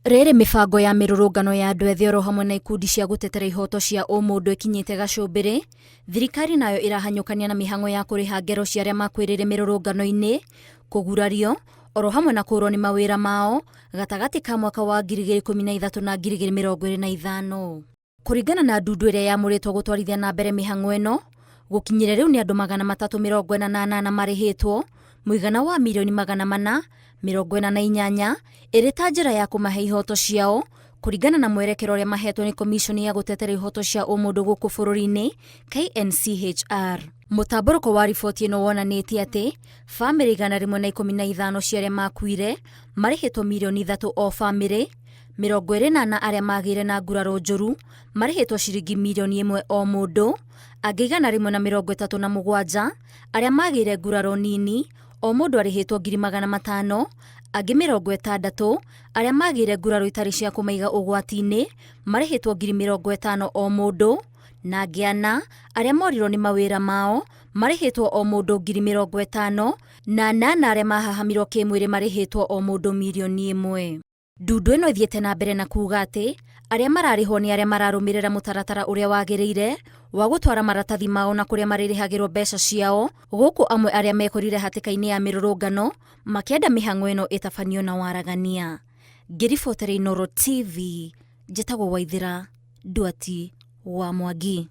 Rĩrĩ mĩbango ya mĩrũrũngano ya andũ ethĩ oro hamwe na ikundi cia gũtetera ihoto cia ũmũndũ ĩkinyĩte gacumbĩrĩ, thirikari nayo ĩrahanyũkania na mĩhang'o ya kũrĩha ngero cia arĩa makwĩrĩire mĩrũrũngano-inĩ, kũgurario, oro hamwe na kũrwo nĩ mawĩra mao gatagatĩ ka mwaka wa 2013 na 2025. Kũringana na ndundu ĩrĩa yamũrĩtwo gũtwarithia na mbere mĩhang'o ĩno, gũkinyĩra rĩu nĩ andũ 348 marĩhĩtwo, mũigana wa mirioni 448 ĩrĩ ta njĩra ya kũmahe ihoto ciao kũringana na mwerekero ũrĩa mahetwo nĩ komishoni ya gũtetera ihoto cia ũmũndũ gũkũ bũrũri-inĩ KNCHR. Mũtambũrũko wa riboti ĩno wonanĩtie atĩ bamĩrĩ 115 cia arĩa makuire marĩhĩtwo mirioni 3 o bamĩrĩ, 24 arĩa magĩire na nguraro njũru marĩhĩtwo ciringi mirioni 1 o mũndũ, angĩ 137 arĩa magĩire nguraro nini o mũndũ arĩhĩtwo 500,000, angĩ 60 arĩa magĩire nguraro itarĩ cia kũmaiga ũgwati-inĩ marĩhĩtwo 50,000 o mũndũ, na angĩ 4 arĩa morirwo nĩ mawĩra mao marĩhĩtwo o mũndũ 50,000, na 8 arĩa mahahamirwo kĩmwĩrĩ marĩhĩtwo o mũndũ mirioni 1. Ndundu ĩno ĩthiĩte na mbere na kuuga atĩ arĩa mararĩhwo nĩ arĩa mararũmĩrĩra mũtaratara ũrĩa wagĩrĩire wa gũtwara maratathi mao na kũrĩa marĩrĩhagĩrwo mbeca ciao, gũkũ amwe arĩa mekorire hatĩka-inĩ ya mĩrũrũngano makĩenda mĩhang'o ĩno ĩtabanio na waragania. Ngĩribotera Inooro TV, njĩtagwo Waithĩra Nduati wa Mwangi.